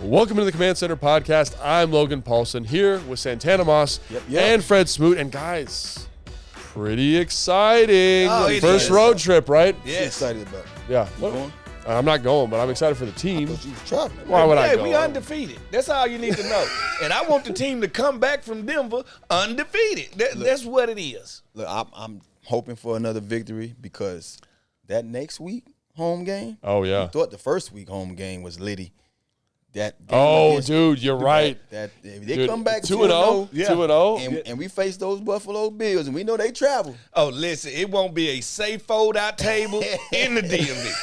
Welcome to the Command Center podcast. I'm Logan Paulson here with Santana Moss and Fred Smoot. And guys, pretty exciting. First road trip, right? Yes. Excited about it. Yeah. You going? I'm not going, but I'm excited for the team. But you was traveling. Why would I go? We undefeated. That's all you need to know. And I want the team to come back from Denver undefeated. That's what it is. Look, I'm hoping for another victory because that next week home game. Oh, yeah. I thought the first week home game was litty. That game Oh, against- dude, you're right. That if they Dude, come back 2-0, 2-0. and we face those Buffalo Bills, and we know they travel. Oh, listen, it won't be a safe fold-out table in the DMV.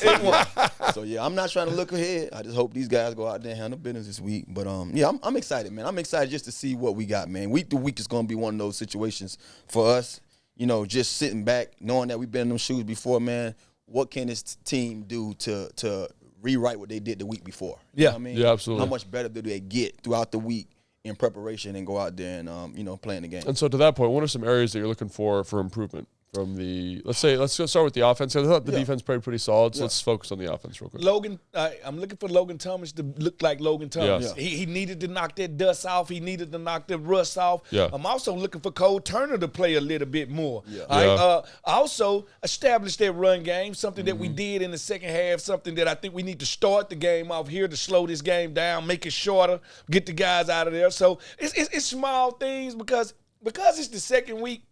It won't. So yeah, I'm not trying to look ahead. I just hope these guys go out there and handle business this week. But yeah, I'm excited, man. I'm excited just to see what we got, man. Week to week is going to be one of those situations for us. You know, just sitting back, knowing that we've been in them shoes before, man. What can this team do to rewrite what they did the week before? You know what I mean? Yeah, absolutely. How much better do they get throughout the week in preparation and go out there and play in the game? And so to that point, what are some areas that you're looking for improvement from the, let's go start with the offense. I thought the defense played pretty solid, so let's focus on the offense real quick. Logan, I'm looking for Logan Thomas to look like Logan Thomas. Yeah. He needed to knock that dust off. He needed to knock the rust off. Yeah. I'm also looking for Cole Turner to play a little bit more. Yeah. All right? Also establish that run game, something that we did in the second half, something that I think we need to start the game off here to slow this game down, make it shorter, get the guys out of there. So it's small things because it's the second week.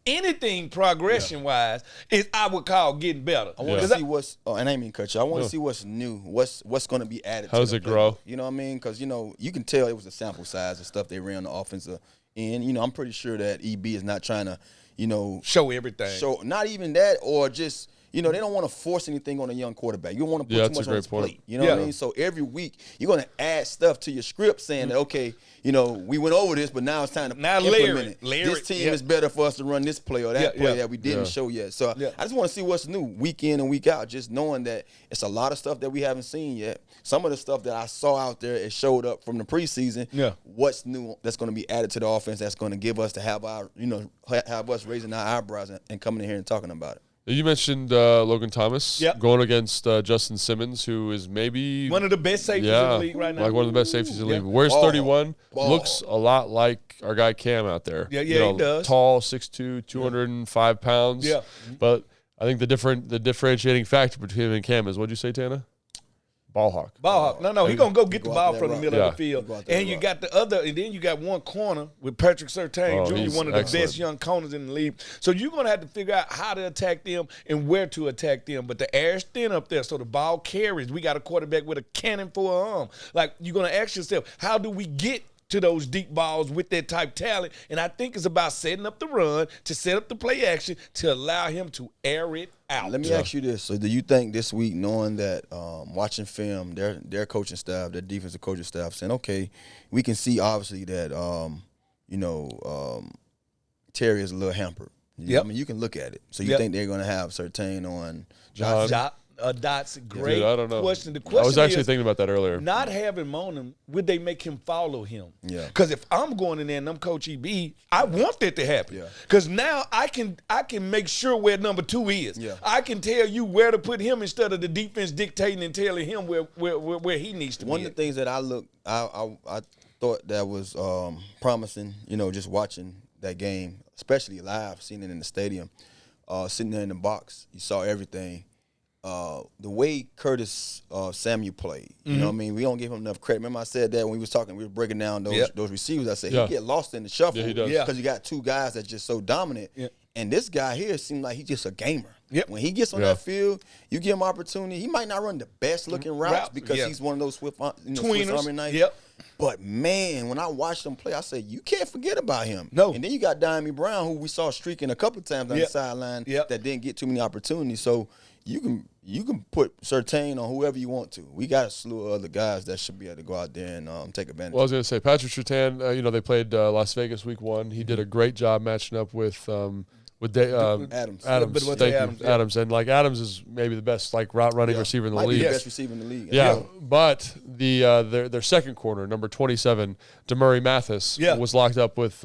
Anything progression-wise is I would call getting better. I want to see what's and I ain't mean cut you. I want to see what's new, what's going to be added. How does to it the grow? playbook. You know what I mean? Because you can tell it was a sample size of stuff they ran on the offensive end. I'm pretty sure that EB is not trying to Show everything. show not even that or just. They don't want to force anything on a young quarterback. You don't want to put too much on his plate. You know what I mean? So every week you're going to add stuff to your script saying that, okay, we went over this, but now it's time to implement it. This team is better for us to run this play or that play that we didn't show yet. So I just want to see what's new week in and week out, just knowing that it's a lot of stuff that we haven't seen yet. Some of the stuff that I saw out there, it showed up from the preseason. Yeah. What's new that's going to be added to the offense that's going to give us to have our, have us raising our eyebrows and coming in here and talking about it. You mentioned Logan Thomas going against Justin Simmons, who is maybe one of the best safeties in the league right now. Like one of the best safeties in the league. Wears 31. Looks a lot like our guy Cam out there. Yeah, he does. Tall, 6'2", 205 pounds. Yeah. But I think the differentiating factor between him and Cam is, what'd you say, Tana? Ball hawk. No, he's going to go get the ball from the middle of the field. And you got and then you got one corner with Patrick Surtain Jr., one of the best young corners in the league. So you're going to have to figure out how to attack them and where to attack them. But the air's thin up there, so the ball carries. We got a quarterback with a cannon for an arm. Like, you're going to ask yourself, how do we get to those deep balls with that type talent? And I think it's about setting up the run, to set up the play action, to allow him to air it out. Let me ask you this. So do you think this week, knowing that watching film, their coaching staff, their defensive coaching staff saying, okay, we can see obviously that, Terry is a little hampered. I mean, you can look at it. So you think they're going to have Surtain on John? That's a great I don't know. question. The question I was actually is, thinking about that earlier. not having him on him, would they make him follow him? Yeah. Because if I'm going in there and I'm Coach EB, I want that to happen. Yeah. Because now I can make sure where number 2 is. Yeah. I can tell you where to put him instead of the defense dictating and telling him where he needs to be. One of the things that I thought that was promising, just watching that game, especially live, seeing it in the stadium, sitting there in the box, you saw everything. The way Curtis Samuel played, you know what I mean? We don't give him enough credit. Remember I said that when we was talking, we were breaking down those receivers. I said he get lost in the shuffle because you got two guys that's just so dominant. Yeah. And this guy here seems like he's just a gamer. Yep. When he gets on that field, you give him opportunity. He might not run the best looking routes because he's one of those Swiss Army knives. Yep. But man, when I watched him play, I said, you can't forget about him. No. And then you got Diami Brown, who we saw streaking a couple of times on the sideline that didn't get too many opportunities. So you can put Surtain on whoever you want to. We got a slew of other guys that should be able to go out there and take advantage. Well, I was going to say, Patrick Surtain, they played Las Vegas week 1. He did a great job matching up with With Adams. Adams. And like Adams is maybe the best like route running receiver in the league. The best receiver in the league. Yeah. But their second corner, number 27, Demurray Mathis, was locked up with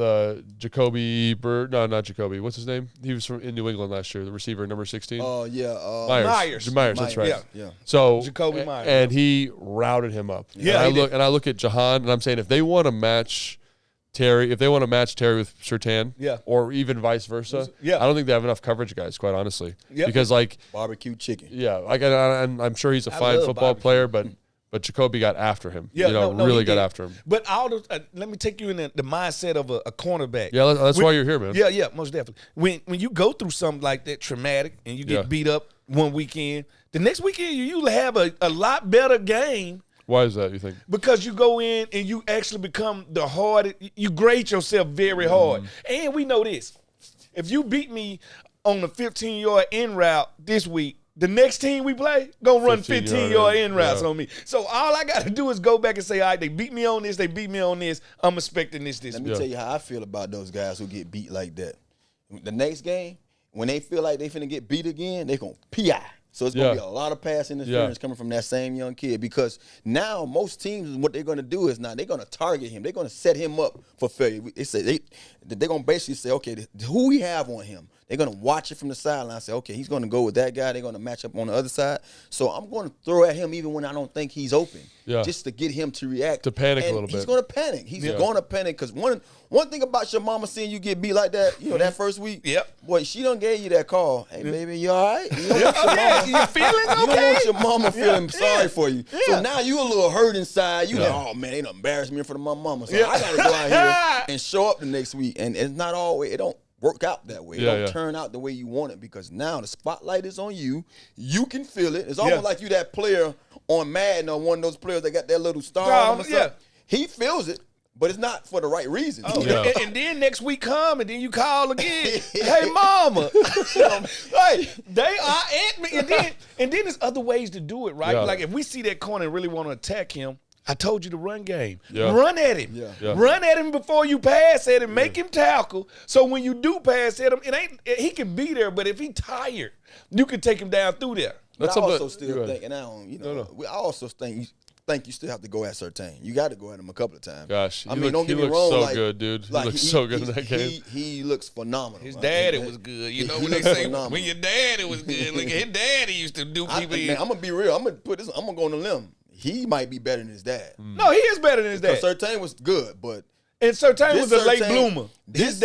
Jacoby Bird. No, not Jacoby. What's his name? He was in New England last year, the receiver, number 16. Myers, that's right. Yeah. So Jacoby Myers. And he routed him up. Yeah. And I look at Jahan, and I'm saying if they want to match Terry with Surtain, or even vice versa, I don't think they have enough coverage guys, quite honestly. Because like barbecue chicken. Yeah, like I'm sure he's a fine football player, but Jacoby got after him. Really got after him. But let me take you in the mindset of a cornerback. Yeah, that's why you're here, man. Yeah, most definitely. When you go through something like that traumatic and you get beat up one weekend, the next weekend you have a lot better game. Why is that, you think? Because you go in and you actually become the hardest. You grade yourself very hard. And we know this. If you beat me on the 15-yard in route this week, the next team we play gonna run 15-yard in routes on me. So all I got to do is go back and say, all right, they beat me on this, I'm expecting this Let me tell you how I feel about those guys who get beat like that. The next game, when they feel like they finna get beat again, they gonna PI. So it's going to be a lot of pass interference coming from that same young kid, because now most teams, what they're going to do is now they're going to target him. They're going to set him up for failure. They're going to basically say, okay, who we have on him. They're going to watch it from the sideline and say, okay, he's going to go with that guy. They're going to match up on the other side. So I'm going to throw at him even when I don't think he's open, just to get him to react. To panic a little bit. He's going to panic. He's going to panic because one thing about your mama seeing you get beat like that, that first week, boy, she done gave you that call. Hey, baby, you all right? You feeling okay? You don't want your mama feeling sorry for you. So now you a little hurt inside. You like, oh, man, they done embarrassed me in front of my mama. So I got to go out here and show up the next week. And it's not always, it don't work out that way. It don't turn out the way you want it, because now the spotlight is on you. You can feel it. It's almost like you that player on Madden, or one of those players that got that little star on him or something. He feels it, but it's not for the right reason. And then next week come, and then you call again. Hey, mama. Hey, they are at me. And then there's other ways to do it, right? Like if we see that corner and really want to attack him, I told you the run game. Run at him. Run at him before you pass at him. Make him tackle. So when you do pass at him, he can be there, but if he tired, you can take him down through there. But I also still think, and I also think you still have to go at Surtain. You got to go at him a couple of times. Gosh, don't get me wrong. So good, dude. He looks so good in that game. He looks phenomenal. His daddy was good. You know when they say when your daddy was good. Look, his daddy used to do people. Man, I'm gonna be real. I'm gonna go on a limb. He might be better than his dad. No, he is better than his dad. Surtain was good, but Surtain was a late bloomer. His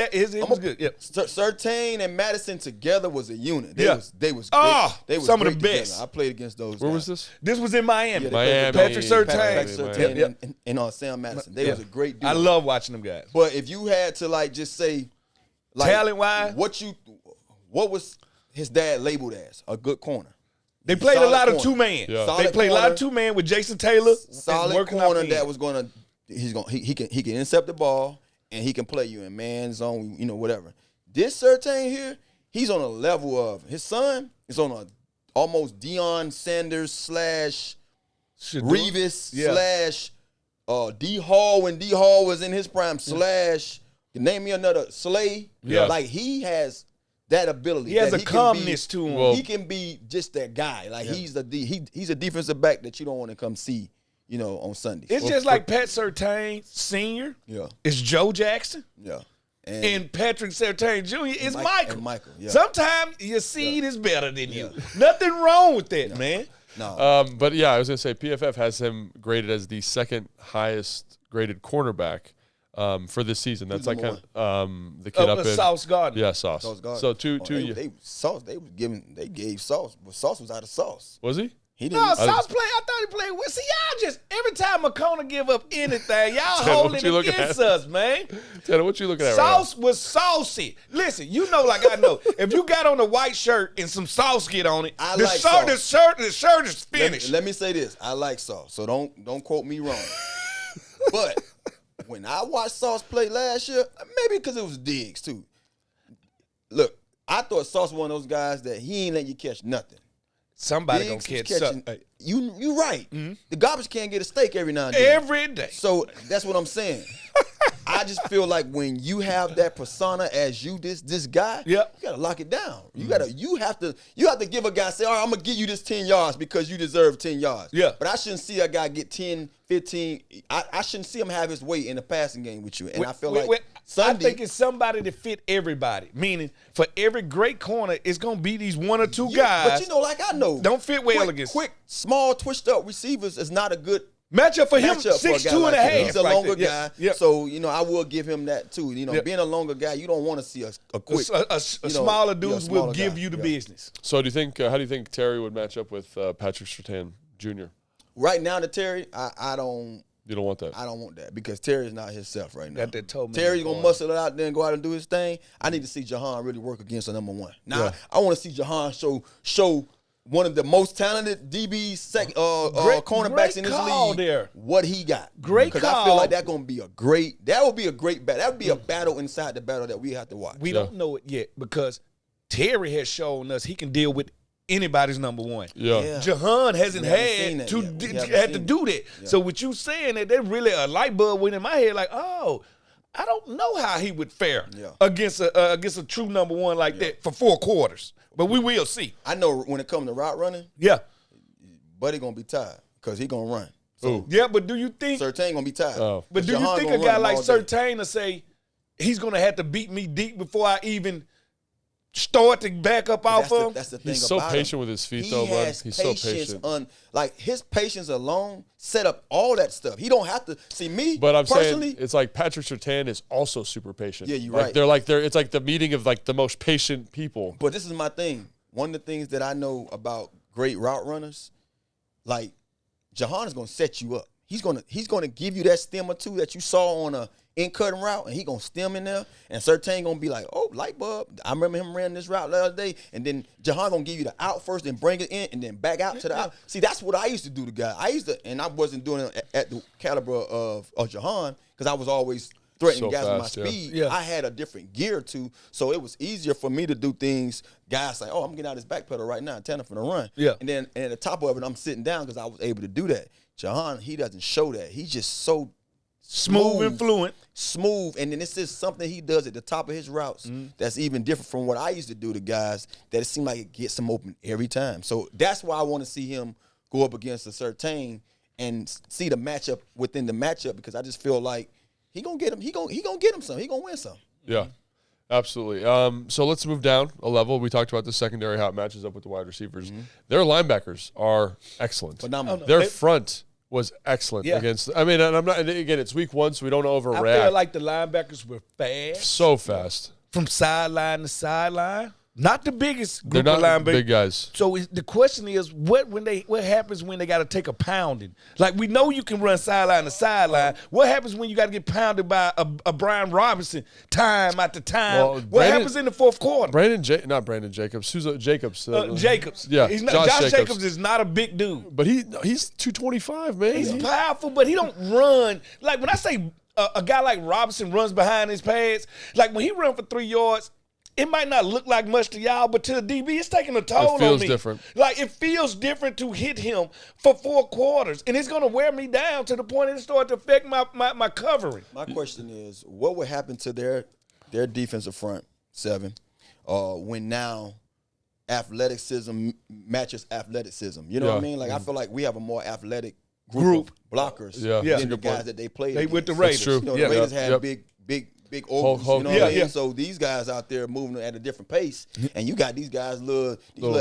was good. Yeah. Surtain and Madison together was a unit. They was some of the best. Together. I played against those. Where guys. was this? This was in Miami. Miami. Patrick Surtain. And Sam Madison. They was a great duo. I love watching them guys. But if you had to just say, talent-wise, what was his dad labeled as? A good corner. They played a lot of two-man. They played a lot of two-man with Jason Taylor. Solid corner that was going to he can intercept the ball, and he can play you in man zone, whatever. This Surtain here, he's on a level of his son is on a almost Deion Sanders / Revis / D Hall when D Hall was in his prime / name me another Slay. Like he has that ability. He has a calmness to him. He can be just that guy. Like he's a defensive back that you don't want to come see, on Sundays. It's just like Pat Surtain Sr. Yeah. It's Joe Jackson. Yeah. And Patrick Surtain Jr. is Michael. And Michael. Yeah. Sometimes your seed is better than you. Nothing wrong with that, man. No. But yeah, I was gonna say PFF has him graded as the second highest graded cornerback for this season. That's like the kid up in Sauce Gardner. Yeah, Sauce. So two. They gave Sauce, but Sauce was out of sauce. Was he? He didn't. No, Sauce played. I thought he played well. See, y'all just every time McCona give up anything, y'all hold it against us, man. Tanner, what you looking at? Sauce was saucy. Listen, like I know, if you got on a white shirt and some sauce get on it, the shirt is finished. Let me say this: I like Sauce, so don't quote me wrong. But when I watched Sauce play last year, maybe because it was Diggs too. Look, I thought Sauce was one of those guys that he ain't let you catch nothing. Somebody gonna catch something. You right. Mm-hmm. The garbage can get a steak every now and then. Every day. So that's what I'm saying. I just feel like when you have that persona as this guy, you gotta lock it down. You have to give a guy, say, all right, I'm gonna give you this 10 yards because you deserve 10 yards. Yeah. But I shouldn't see a guy get 10, 15. I shouldn't see him have his way in the passing game with you. And I feel like Sunday, I think it's somebody to fit everybody. Meaning, for every great corner, it's gonna be these one or two guys. But like I know, don't fit well against quick, small, twitched up receivers is not a good matchup for him. 6'2.5". He's a longer guy, so I will give him that too. Being a longer guy, you don't want to see a quick, a smaller dudes will give you the business. So do you think? How do you think Terry would match up with Patrick Surtain Jr.? Right now, to Terry, I don't. You don't want that. I don't want that because Terry's not himself right now. Told me Terry's gonna muscle it out there and go out and do his thing. I need to see Jahan really work against a number one. Now I want to see Jahan show one of the most talented DBs, cornerbacks in this league. There. What he got. Great call. Because I feel like that would be a great battle. That would be a battle inside the battle that we have to watch. We don't know it yet because Terry has shown us he can deal with anybody's number one. Jahan hasn't had to do that. Yeah. So with you saying that, there's really a light bulb went in my head like, oh, I don't know how he would fare against a true number one like that for 4 quarters. But we will see. I know when it comes to route running, Buddy gonna be tired because he gonna run. So, but do you think Surtain gonna be tired? Oh. But do you think a guy like Surtain will say he's gonna have to beat me deep before I even start to back up off of him? That's the thing. He's so patient with his feet, though, bud. He's so patient. His patience alone set up all that stuff. He don't have to see me. But I'm personally, saying it's like Patrick Surtain is also super patient. Yeah, you're right. It's like the meeting of like the most patient people. But this is my thing. One of the things that I know about great route runners, like Jahan is gonna set you up. He's gonna give you that stem or two that you saw on a in-cutting route, and he gonna stem in there, and Surtain gonna be like, oh, light bulb. I remember him running this route the other day, and then Jahan gonna give you the out first and bring it in, and then back out to the out. See, that's what I used to do to guys. And I wasn't doing it at the caliber of Jahan because I was always threatening guys with my speed. Yeah. I had a different gear too, so it was easier for me to do things. Guys like, oh, I'm getting out his back pedal right now and telling him to run. Yeah. And then at the top of it, I'm sitting down because I was able to do that. Jahan, he doesn't show that. He's just so smooth and fluent. Smooth, and then this is something he does at the top of his routes that's even different from what I used to do to guys, that it seemed like it gets him open every time. So that's why I want to see him go up against a Surtain and see the matchup within the matchup, because I just feel like he gonna get him. He gonna get him some. He gonna win some. Yeah, absolutely. So let's move down a level. We talked about the secondary, how it matches up with the wide receivers. Their linebackers are excellent. Phenomenal. Their front was excellent against. I mean, and I'm not. And again, it's week 1, so we don't overreact. I feel like the linebackers were fast, so fast from sideline to sideline. Not the biggest group of linebackers. Big guys. So the question is, what happens when they got to take a pounding? Like, we know you can run sideline to sideline. What happens when you got to get pounded by a Brian Robinson time after time? Well, what happens in the fourth quarter? Not Brandon Jacobs. Who's Jacobs? Jacobs. Yeah, Josh Jacobs is not a big dude, but he's 225, man. He's powerful, but he don't run. Like, when I say a guy like Robinson runs behind his pads, like when he run for 3 yards, it might not look like much to y'all, but to the DB, it's taking a toll on me. It feels different. Like, it feels different to hit him for 4 quarters, and it's going to wear me down to the point it starts to affect my covering. My question is, what would happen to their defensive front 7 when now athleticism matches athleticism? You know what I mean? Like, I feel like we have a more athletic group blockers than the guys that they played against. With the Raiders. That's true. The Raiders had big ovals, you know what I mean? So these guys out there moving at a different pace, and you got these guys, little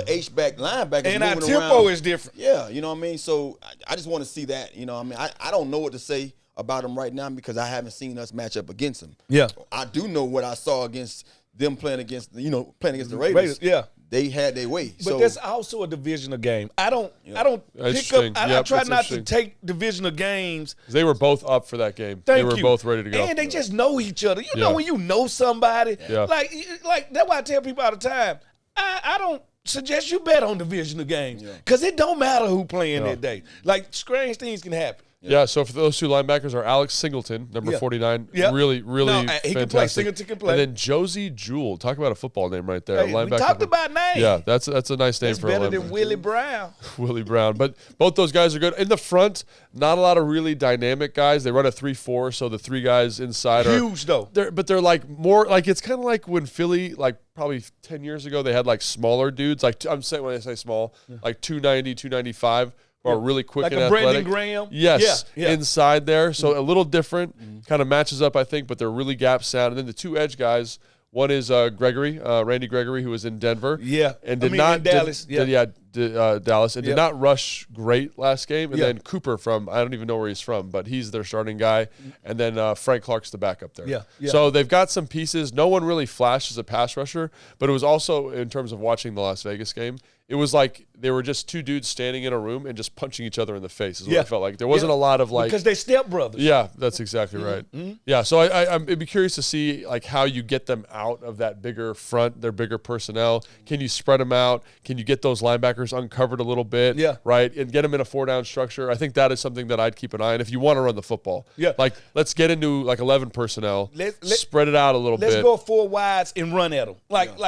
H-back linebackers, and our moving tempo around. Is different. Yeah, you know what I mean? So I just want to see that, you know what I mean? I don't know what to say about them right now because I haven't seen us match up against them. Yeah. I do know what I saw against them playing against the Raiders. Yeah. They had their way. But that's also a divisional game. I don't pick up. I try not to take divisional games. They were both up for that game. They were both ready to go. And they just know each other. You know when you know somebody. Yeah. Like that's why I tell people all the time, I don't suggest you bet on divisional games because it don't matter who playing that day. Like, strange things can happen. Yeah, so for those two linebackers are Alex Singleton, number 49. Yeah. Really he fantastic. can play. Singleton can play. And then Josie Jewell. Talk about a football name right there. Hey, linebacker. we talked about names. Yeah, that's a nice name for a linebacker. Better than Willie Brown. Willie Brown. But both those guys are good. In the front, not a lot of really dynamic guys. They run a 3-4, so the three guys inside are huge though. They're like more like it's kind of like when Philly, like probably 10 years ago, they had like smaller dudes. Like I'm saying when I say small, like 290, 295. Are really quick like and a athletic. Brandon Graham. Yes, inside there. So a little different, kind of matches up, I think, but they're really gap sound. And then the two edge guys, one is Gregory, Randy Gregory, who was in Denver. Yeah. And did not in Dallas. Dallas. And did not rush great last game. And then Cooper from, I don't even know where he's from, but he's their starting guy. And then Frank Clark's the backup there. Yeah. So they've got some pieces. No one really flashed as a pass rusher, but it was also, in terms of watching the Las Vegas game, it was like they were just two dudes standing in a room and just punching each other in the face is what it felt like. There wasn't a lot of like... Because they stepbrothers. Yeah, that's exactly right. Yeah, so I'd be curious to see like how you get them out of that bigger front, their bigger personnel. Can you spread them out? Can you get those linebackers uncovered a little bit? Yeah. Right? And get them in a 4-down structure. I think that is something that I'd keep an eye on if you want to run the football. Yeah. Like, let's get into like 11 personnel, spread it out a little bit. Let's go 4 wides and run at them.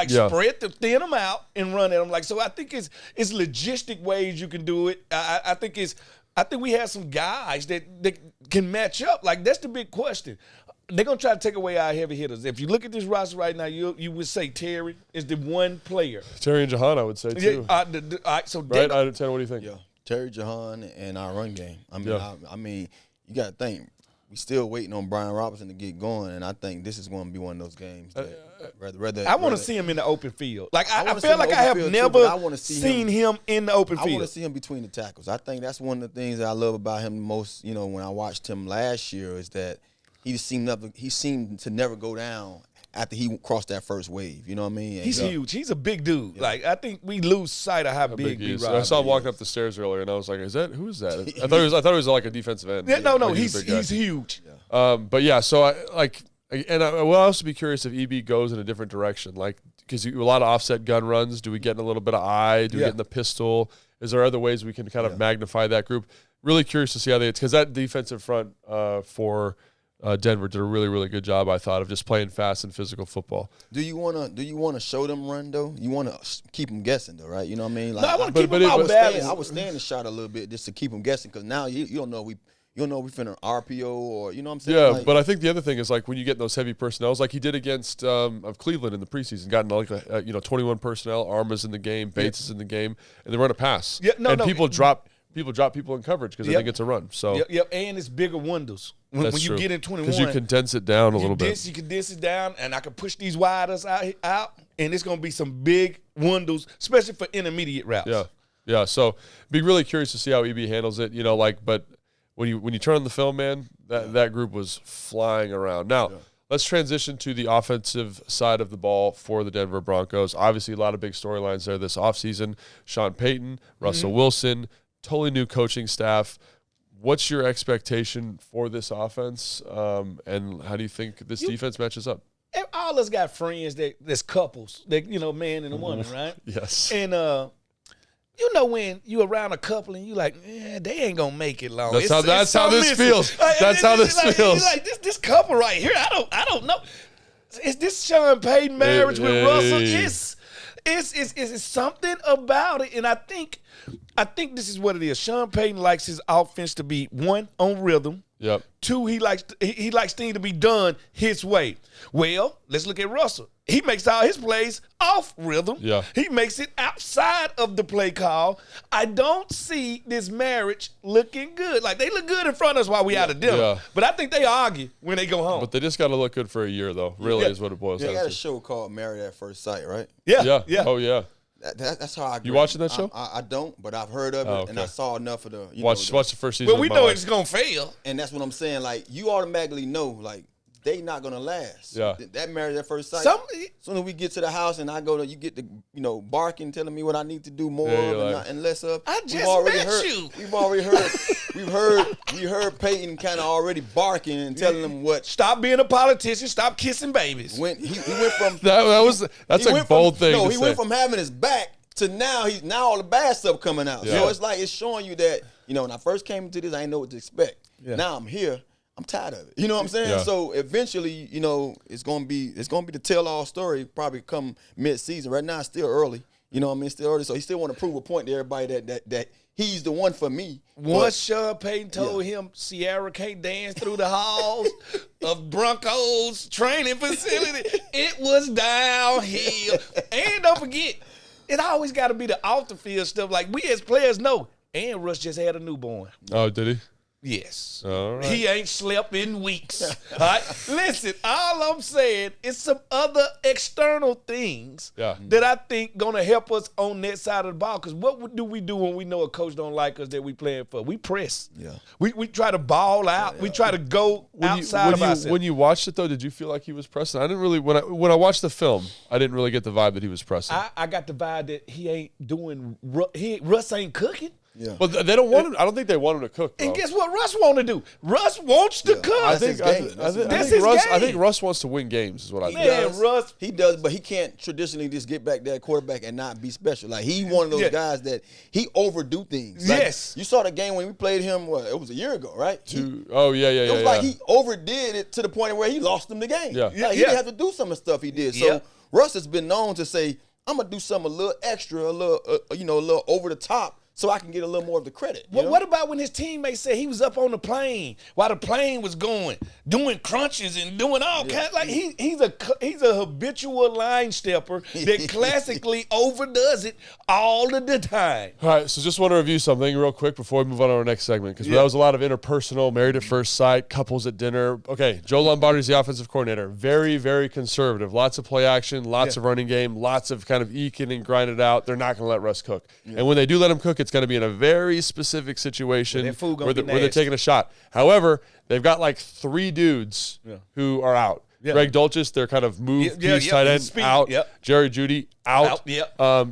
Spread them, thin them out and run at them. Like, so I think it's logistic ways you can do it. I think we have some guys that can match up. Like, that's the big question. They're going to try to take away our heavy hitters. If you look at this roster right now, you would say Terry is the one player. Terry and Jahan, I would say, too. So right? What do you think? Yeah, Terry, Jahan, and our run game. I mean, you got to think. We still waiting on Brian Robinson to get going, and I think this is going to be one of those games. I want to see him in the open field. Like I feel like I have never seen him in the open field. I want to see him between the tackles. I think that's one of the things that I love about him the most. You know, when I watched him last year, is that he seemed to never go down after he crossed that first wave. You know what I mean? He's huge. He's a big dude. Yeah. Like, I think we lose sight of how big he is. I saw him walking up the stairs earlier, and I was like, who is that? I thought he was like a defensive end. Yeah, no, he's huge. Yeah. But yeah, so I will also be curious if EB goes in a different direction, like, because a lot of offset gun runs. Do we get in a little bit of eye? Do we get in the pistol? Is there other ways we can kind of magnify that group? Really curious to see how because that defensive front for Denver did a really, really good job, I thought, of just playing fast and physical football. Do you wanna show them run though? You wanna keep them guessing though, right? You know what I mean? Like, no, I want to keep them out balance. I was staying the shot a little bit just to keep them guessing, because now you don't know we finna RPO or you know what I'm saying? Yeah, like, but I think the other thing is like when you get in those heavy personnels, like he did against of Cleveland in the preseason, got in like 21 personnel, Arma's in the game, Bates is in the game, and they run a pass. Yeah, people drop people in coverage because they think it's a run. So and it's bigger windows when you get in 21, because you condense it down a little bit. You condense it down, and I can push these widers out, and it's gonna be some big windows, especially for intermediate routes. Yeah. So be really curious to see how EB handles it. You know, like, but when you turn on the film, man, that group was flying around. Now let's transition to the offensive side of the ball for the Denver Broncos. Obviously, a lot of big storylines there this offseason. Sean Payton, Russell Wilson. Totally new coaching staff. What's your expectation for this offense, and how do you think this defense matches up? All us got friends that's couples, that man and a woman, right? Yes. And when you around a couple and you like, they ain't gonna make it long. That's how this feels. That's how this feels. Like this couple right here. I don't know. Is this Sean Payton marriage with Russell? It's something about it, and I think this is what it is. Sean Payton likes his offense to be, one, on rhythm. Yep. Two, he likes things to be done his way. Well, let's look at Russell. He makes all his plays off rhythm. Yeah. He makes it outside of the play call. I don't see this marriage looking good. Like, they look good in front of us while we out of dinner. Yeah. But I think they argue when they go home. But they just got to look good for a year, though, really, is what it boils down to. They got a show called Married at First Sight, right? Yeah. Oh, yeah. That's how I agree. You watching that show? I don't, but I've heard of it, and I saw enough of the. Watch the first season. But we know it's gonna fail, and that's what I'm saying. Like, you automatically know, like, they not gonna last. Yeah. That Married at First Sight. Soon as we get to the house and I go to, you get to, barking, telling me what I need to do more of and less of. I just met you. We've already heard. we heard Peyton kind of already barking and telling them what. Stop being a politician. Stop kissing babies. He went from that's a bold thing. No, he went from having his back to now all the bad stuff coming out. Yeah. So it's like it's showing you that, when I first came into this, I didn't know what to expect. Yeah. Now I'm here. I'm tired of it. You know what I'm saying? Yeah. So eventually, it's gonna be the tell-all story. Probably come mid-season. Right now, it's still early. You know what I mean? Still early. So he still want to prove a point to everybody that he's the one for me. Once Sean Payton told him Sierra can't dance through the halls of Broncos training facility, it was downhill. And don't forget, it always got to be the off-the-field stuff. Like we as players know. And Russ just had a newborn. Oh, did he? Yes. All right. He ain't slept in weeks. All right? Listen, all I'm saying is some other external things that I think going to help us on that side of the ball. Because what do we do when we know a coach don't like us that we playing for? We press. Yeah. We try to ball out. Yeah. We try to go outside of ourselves. When you watched it, though, did you feel like he was pressing? I didn't really – when I watched the film, I didn't really get the vibe that he was pressing. I got the vibe that he ain't doing – Russ ain't cooking. Yeah. But they don't want him. I don't think they want him to cook. Bro. And guess what Russ want to do? Russ wants to cook. I think Russ wants to win games. Is what I think. Yeah, Russ. He does, but he can't traditionally just get back that quarterback and not be special. Like he one of those guys that he overdo things. Like, yes. You saw the game when we played him. It was a year ago, right? It was like he overdid it to the point where he lost them the game. Yeah. Like, he didn't have to do some of the stuff he did. So Russ has been known to say, "I'm gonna do something a little extra, a little over the top." So I can get a little more of the credit. Well, what about when his teammates said he was up on the plane while the plane was going, doing crunches and doing all kinds? Like he's a habitual line stepper that classically overdoes it all of the time. All right, so just want to review something real quick before we move on to our next segment because that was a lot of interpersonal, married at first sight, couples at dinner. Okay, Joe Lombardi's the offensive coordinator. Very, very conservative. Lots of play action, lots of running game, lots of kind of eking and grind it out. They're not going to let Russ cook. And when they do let him cook, it's going to be in a very specific situation where they're taking a shot. However, they've got like 3 dudes who are out. Yeah. Greg Dulcich, they're kind of moved piece tight end, out. Yep. Jerry Jeudy, out.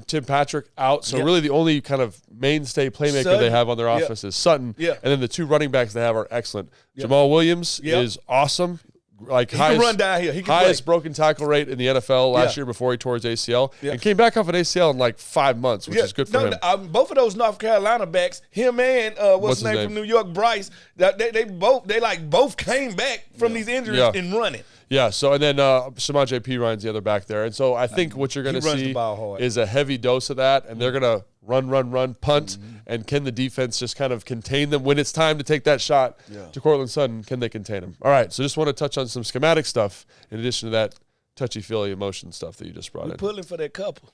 Tim Patrick, out. So really the only kind of mainstay playmaker they have on their offense is Sutton. And then the 2 running backs they have are excellent. Jamal Williams is awesome. Like he can run down here. He can highest broken tackle rate in the NFL last year before he tore his ACL and came back off an ACL in like 5 months, which is good for him. Both of those North Carolina backs, him and what's his name from New York, Bryce, they both came back from these injuries and running. Yeah, so and then Shamaj P. Ryan's the other back there. And so I think what you're going to see is a heavy dose of that, and they're going to run, punt, and can the defense just kind of contain them when it's time to take that shot to Courtland Sutton? Can they contain him? All right, so just want to touch on some schematic stuff in addition to that touchy-feely emotion stuff that you just brought in. We're pulling for that couple.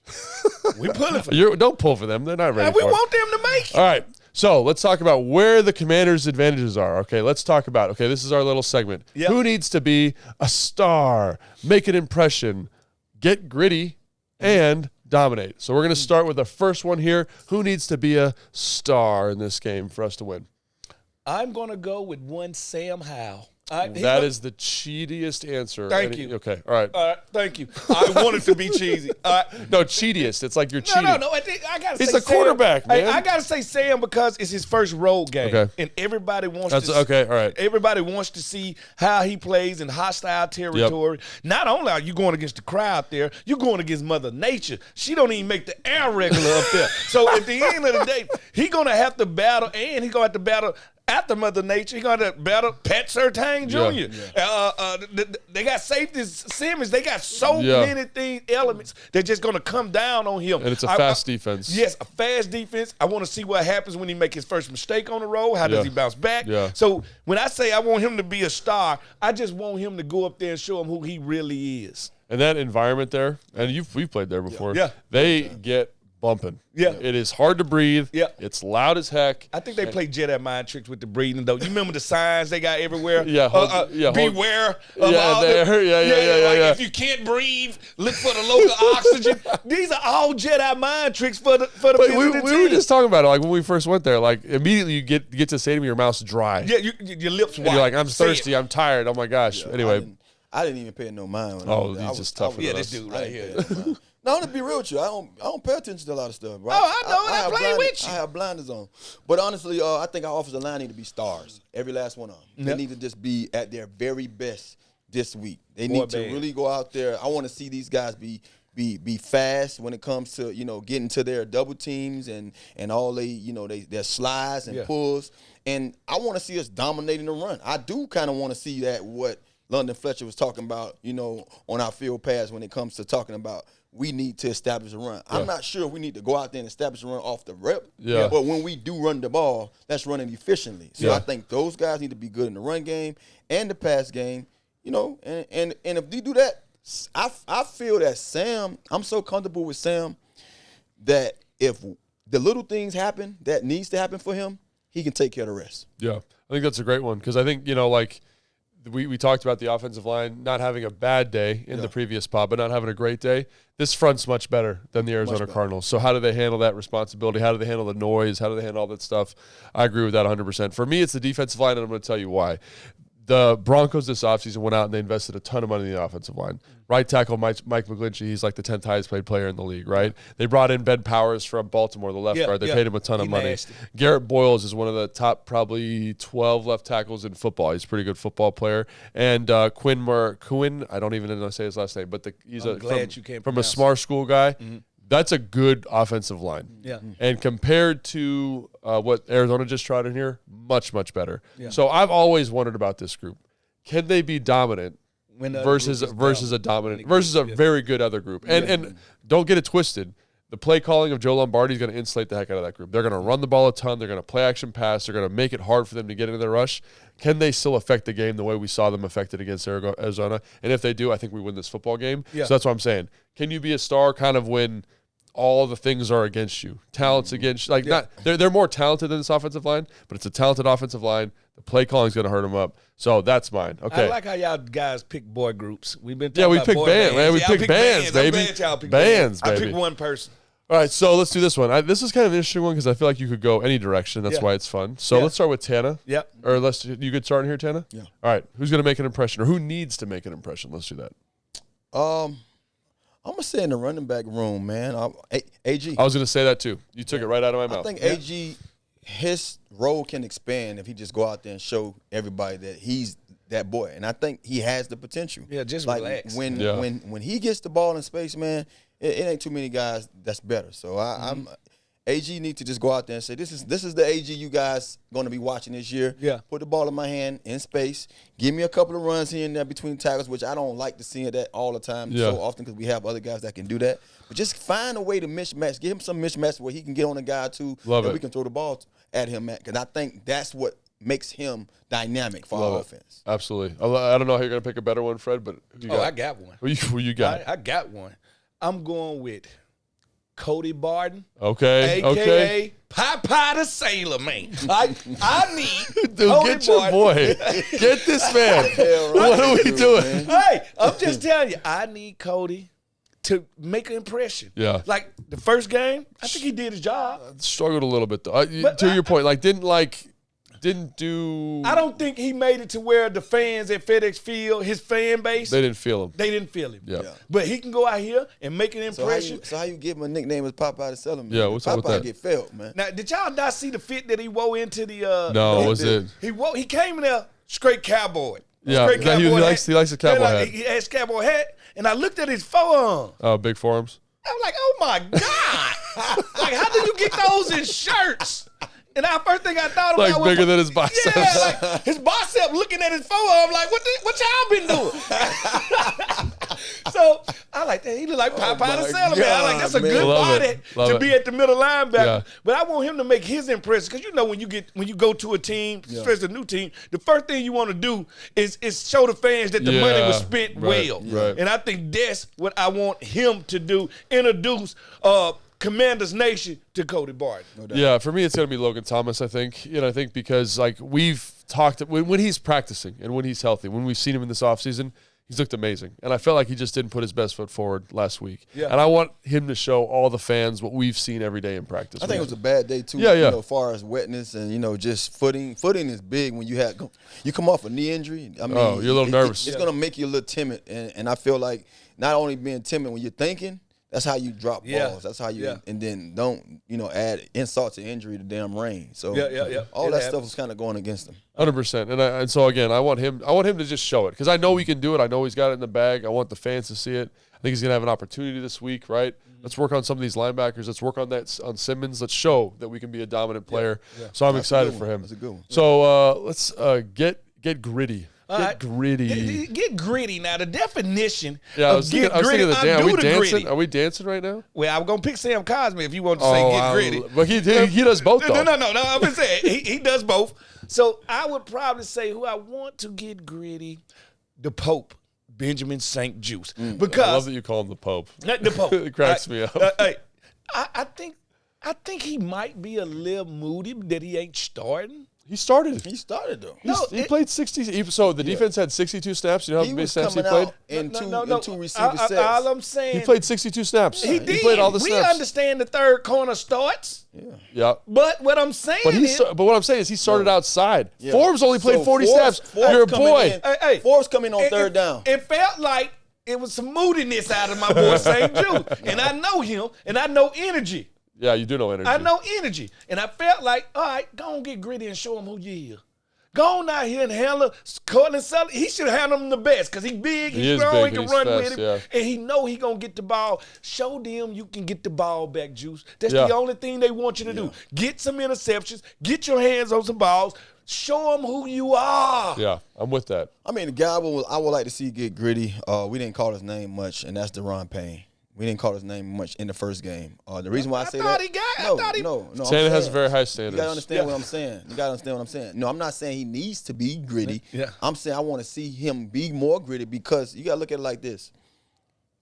We're pulling for them. Don't pull for them. They're not ready for it. We want them to make it. All right. So let's talk about where the Commanders' advantages are. Okay, let's talk about, this is our little segment. Yep. Who needs to be a star, make an impression, get gritty, and dominate? So we're going to start with the first one here. Who needs to be a star in this game for us to win? I'm going to go with one Sam Howell. That is the cheatiest answer. Thank you. Okay, all right. Thank you. I want it to be cheesy. No, cheatiest. It's like you're cheating. No. I got to say He's a quarterback, man. I got to say Sam because it's his first road game. Okay. And everybody wants all right. Everybody wants to see how he plays in hostile territory. Yep. Not only are you going against the crowd there, you're going against Mother Nature. She don't even make the air regular up there. So at the end of the day, he's going to have to battle, and he's going to have to battle after Mother Nature. He's going to battle Pat Surtain Jr. They got safeties, Simmons. They got so many elements that's just going to come down on him. And it's a fast defense. Yes, a fast defense. I want to see what happens when he makes his first mistake on the road. How does he bounce back? Yeah. So when I say I want him to be a star, I just want him to go up there and show him who he really is. And that environment there, and we've played there before, they get bumping. Yeah. It is hard to breathe. Yeah. It's loud as heck. I think they play Jedi mind tricks with the breathing, though. You remember the signs they got everywhere? Yeah. Beware of all if you can't breathe, look for the local oxygen. These are all Jedi mind tricks for the we were just talking about it, like when we first went there, like immediately you get to say to me, your mouth's dry. Yeah, your lips white. You're like, I'm thirsty, I'm tired. Oh my gosh. Anyway. I didn't even pay no mind. He's just tougher than us. This dude right here. No, to be real with you, I don't pay attention to a lot of stuff, right? Oh, I know. I play with you. I have blinders on. But honestly, I think our offensive line need to be stars. Every last one of them. Yep. They need to just be at their very best this week. They need to really go out there. I want to see these guys be be fast when it comes to, getting to their double teams and all their slides and pulls. And I want to see us dominating the run. I do kind of want to see that what London Fletcher was talking about, on our field pass when it comes to talking about we need to establish a run. I'm not sure we need to go out there and establish a run off the rip. Yeah. But when we do run the ball, let's run it efficiently. So I think those guys need to be good in the run game and the pass game, and if they do that, I feel that Sam, I'm so comfortable with Sam that if the little things happen that needs to happen for him, he can take care of the rest. Yeah, I think that's a great one because I think, we talked about the offensive line not having a bad day in the previous pod, but not having a great day. This front's much better than the Arizona Cardinals. So how do they handle that responsibility? How do they handle the noise? How do they handle all that stuff? I agree with that 100%. For me, it's the defensive line, and I'm going to tell you why. The Broncos this offseason went out and they invested a ton of money in the offensive line. Right tackle Mike McGlinchey, he's like the 10th highest paid player in the league, right? They brought in Ben Powers from Baltimore, the left guard. They paid him a ton of money. Nasty. Garrett Boyles is one of the top probably 12 left tackles in football. He's a pretty good football player. And Quinn, I don't even know how to say his last name, but he's from a smart school guy. Mm-hmm. That's a good offensive line. Yeah. And compared to what Arizona just tried in here, much, much better. Yeah. So I've always wondered about this group. Can they be dominant versus a very good other group? And don't get it twisted. The play calling of Joe Lombardi is going to insulate the heck out of that group. They're going to run the ball a ton. They're going to play action pass. They're going to make it hard for them to get into the rush. Can they still affect the game the way we saw them affected against Arizona? And if they do, I think we win this football game. Yeah. So that's what I'm saying. Can you be a star kind of when all the things are against you? Talent's against you. They're more talented than this offensive line, but it's a talented offensive line. The play calling is going to hurt them up. So that's mine. Okay. I like how y'all guys pick boy groups. We've been talking about pick bands, man. We pick bands, baby. Bands, baby. I pick one person. All right, so let's do this one. This is kind of an interesting one because I feel like you could go any direction. That's why it's fun. So let's start with Tana. Yep. Or you could start in here, Tana? Yeah. All right. Who's going to make an impression or who needs to make an impression? Let's do that. I'm going to say in the running back room, man. AG. I was going to say that too. You took it right out of my mouth. I think AG, his role can expand if he just go out there and show everybody that he's that boy. And I think he has the potential. Yeah, just relax. When he gets the ball in space, man, it ain't too many guys that's better. So I'm AG need to just go out there and say, this is the AG you guys going to be watching this year. Yeah. Put the ball in my hand in space. Give me a couple of runs here and there between tackles, which I don't like to see that all the time so often because we have other guys that can do that. But just find a way to mismatch. Give him some mismatch where he can get on a guy too. We can throw the ball at him because I think that's what makes him dynamic for our offense. Absolutely. I don't know how you're going to pick a better one, Fred, but I got one. Who you got? I got one. I'm going with Cody Barton. Okay. A.K.A. Popeye the Sailor Man. I need Dude, Cody get your Barton. boy. Get this man. What are we doing? Hey, I'm just telling you, I need Cody to make an impression. Yeah. Like the first game, I think he did his job. Struggled a little bit though. To your point, didn't do. I don't think he made it to where the fans at FedEx Field, his fan base, they didn't feel him. They didn't feel him. Yeah. But he can go out here and make an impression. So how you give him a nickname as Popeye the Sailor Man? Yeah, what's up with that? Popeye get felt, man. Now, did y'all not see the fit that he wore into the? No, was it? He came in there straight cowboy. Yeah, he likes the cowboy hat. He has cowboy hat, and I looked at his forearm. Oh, big forearms. I was like, oh my god! Like, how do you get those in shirts? And the first thing I thought about was bigger than his biceps. Yeah, like his bicep looking at his forearm, like what y'all been doing? So I like that. He look like Popeye the Sailor Man. I like that's a good body to be at the middle linebacker. Yeah. But I want him to make his impression because when you go to a team, especially a new team, the first thing you want to do is show the fans that the money was spent well. Right. And I think that's what I want him to do. Introduce Commander's Nation to Cody Barton. No, for me, it's going to be Logan Thomas, I think. I think because we've talked when he's practicing and when he's healthy, when we've seen him in this offseason, he's looked amazing. And I felt like he just didn't put his best foot forward last week. Yeah. And I want him to show all the fans what we've seen every day in practice. I think it was a bad day too. As far as wetness and just footing. Footing is big when you come off a knee injury. I mean, you're a little nervous. It's going to make you a little timid. And I feel like not only being timid when you're thinking, That's how you drop balls. That's how you and then don't add insult to injury to damn rain. So all that stuff is kind of going against him. 100%. And so again, I want him to just show it because I know he can do it. I know he's got it in the bag. I want the fans to see it. I think he's gonna have an opportunity this week, right? Let's work on some of these linebackers. Let's work on that on Simmons. Let's show that we can be a dominant player. So I'm excited for him. That's a good one. So let's get gritty. Get gritty. Get gritty. Now, the definition I was thinking of the are we dancing? Are we dancing right now? Well, I'm going to pick Sam Cosmi if you want to say get gritty. But he does both, though. No. I'm going to say he does both. So I would probably say who I want to get gritty, the Pope, Benjamin St. Juice. Because I love that you call him the Pope. The Pope. It cracks me up. I think he might be a little moody that he ain't starting. He started though. He played 60. So the defense had 62 snaps. You know how many snaps he played? In two receiver sets. All I'm saying, he played 62 snaps. He did. He played all the snaps. We understand the third corner starts. Yeah. But what I'm saying but what I'm saying is he started outside. Forbes only played 40 snaps. You're a boy. Hey, Forbes coming on third down. It felt like it was some moodiness out of my boy St. Jude. And I know him, and I know energy. Yeah, you do know energy. I know energy. And I felt like, all right, go on, get gritty and show him who you is. Go on out here and handle Cortland Sutton. He should handle him the best because he's big, he's strong, he can run with him. And he know he going to get the ball. Show them you can get the ball back, Juice. That's the only thing they want you to do. Get some interceptions. Get your hands on some balls. Show them who you are. Yeah, I'm with that. I mean, the guy I would like to see get gritty, we didn't call his name much, and that's Deron Payne. We didn't call his name much in the first game. The reason why I say that, no. Tanner has very high standards. You gotta understand what I'm saying. No, I'm not saying he needs to be gritty. Yeah. I'm saying I want to see him be more gritty because you gotta look at it like this.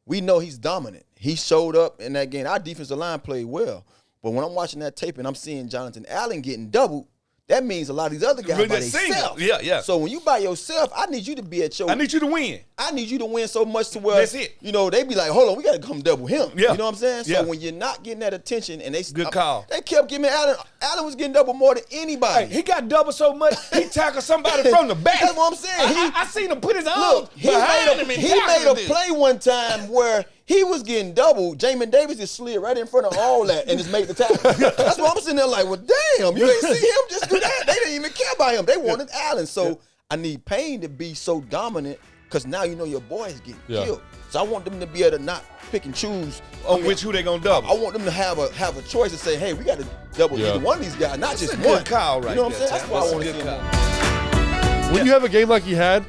We know he's dominant. He showed up in that game. Our defensive line played well, but when I'm watching that tape and I'm seeing Jonathan Allen getting doubled, that means a lot of these other guys by themselves. Yeah. So when you by yourself, I need you to be at your. I need you to win. I need you to win so much to where that's it. They be like, hold on, we got to come double him. Yeah. You know what I'm saying? Yeah. So when you're not getting that attention and they good call. They kept giving Allen. Allen was getting double more than anybody. Hey, he got double so much he tackled somebody from the back. That's what I'm saying. I seen him put his arm behind him. He made a play one time where he was getting double. Jamin Davis just slid right in front of all that and just made the tackle. That's why I'm sitting there like, well, damn, you ain't see him just do that. They didn't even care about him. They wanted Allen. So I need Payne to be so dominant because now you know your boy is getting killed. So I want them to be able to not pick and choose on who they gonna double. I want them to have a choice and say, hey, we got to double either one of these guys, not just one. Good call, right? You know what I'm saying? That's why I want to see When you have a game like he had,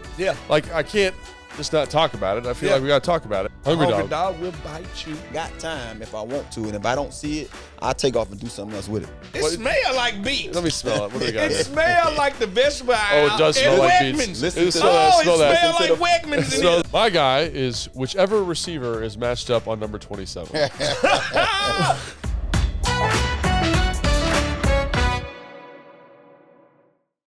like I can't just not talk about it. I feel like we got to talk about it. Hungry dog will bite you. Got time if I want to, and if I don't see it, I'll take off and do something else with it. It smell like beef. Let me smell it. What do we got It smell like the vegetable aisle. Oh, it does smell like beets. Listen to it smell like Wegmans. My guy is whichever receiver is matched up on number 27.